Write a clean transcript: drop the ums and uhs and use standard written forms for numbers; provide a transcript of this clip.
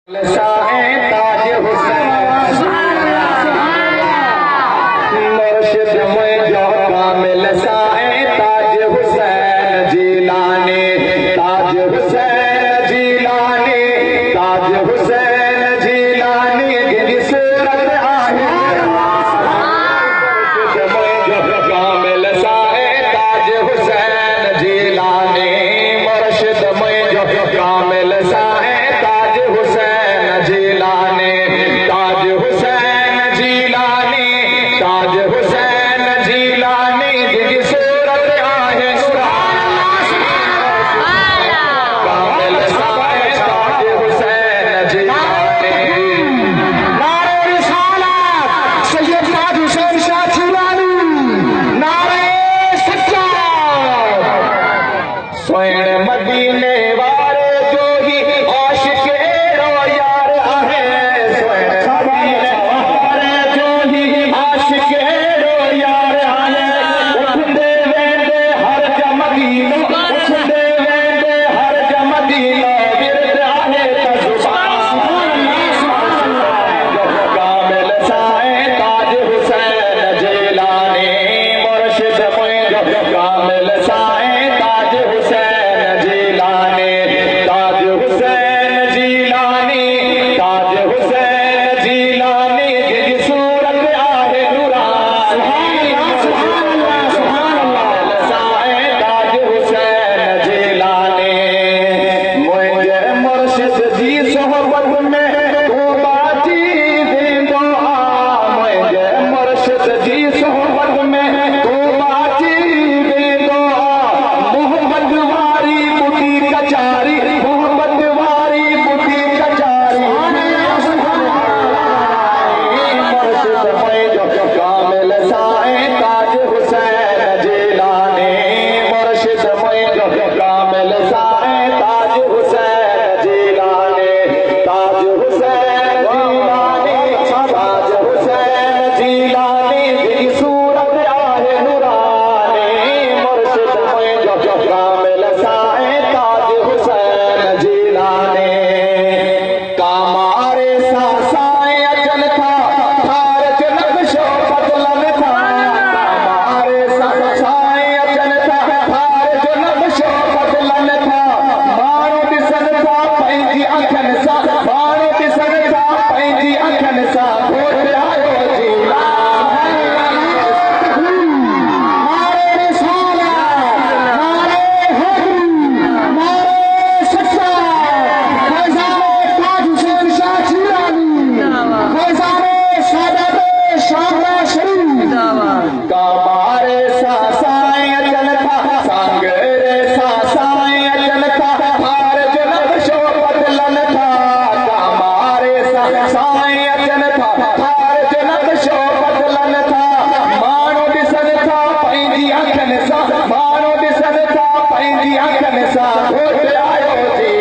ताज हुसैन मुर्शिद मुझो कामिल साए ताज हुसैन जिलानी ताज हुसैन जिलानी ताज हुसैन जिलानी जिनकी सूरत आहे मुर्शिद मुझो कामिल साए ताज हुसैन जिलानी मुर्शिद मुझो कामिल साए ताज हुसैन जिलानी ताज हुसैन जिलानी ताज हुसैन जिलानी जिनकी सूरत आहे कामिल साए ताज हुसैन जिलानी नारे रिसालत सैयद ताज हुसैन शाह जिलानी नारे सच्चाई स्वर्ण मदीने वाले जो ही आशिके रो यार आहे स्वर्ण मदीने वाले जो ही आशिके रो यार आहे उठदे वेंदे हर मदीनो उठदे वेंदे हर मदीनो विरद आहे कामिल साए ताज हुसैन जिलानी मुर्शिद मुझो कामिल साए ताज हुसैन जिलानी ताज हुसैन जिलानी ताज हुसैन जिलानी जिनकी सूरत आहे नूरानी साए ताज हुसैन जिलानी मुझे मुर्शिद जी सोहबत में तू बाजी देंदो मुझे मुर्शिद जी सोहबत में तू बाजी देंदो मोहब्बत वारी बुटी कचारी मोहब्बत वारी बुटी कचारी मुर्शिद मुझो कामिल साए ताज हुसैन जिलानी मुर्शिद मुझो कामिल साए ताज हुसैन जिलानी ताज हुसैन जिलानी ताज हुसैन जिलानी जिनकी सूरत आहे नूरानी मुर्शिद मुझो कामिल साए ताज हुसैन जिलानी कामारे साए अचन था थार जो नक्शो बदलन था कामारे साए अचन था थार जो नक्शो बदलन था माण्हू ॾिसन था पंहिंजी अखियुनि सां माण्हू ॾिसन था पंहिंजी अखियुनि सां घोट आयो जिलानी नारे रिसालत नारे हैदरी नारे सच्चाई फैज़ान ताज हुसैन शाह जिलानी फैज़ान सादत शाहबाज शरीफ कामारे साए अचन था सांगरे साए अचन था थार जो नक्शो बदलन था कामारे साए अचन था थार जो नक्शो बदलन था माण्हू ॾिसन था पंहिंजी अखियुनि सां माण्हू ॾिसन था पंहिंजी अखियुनि सां घोट आयो जी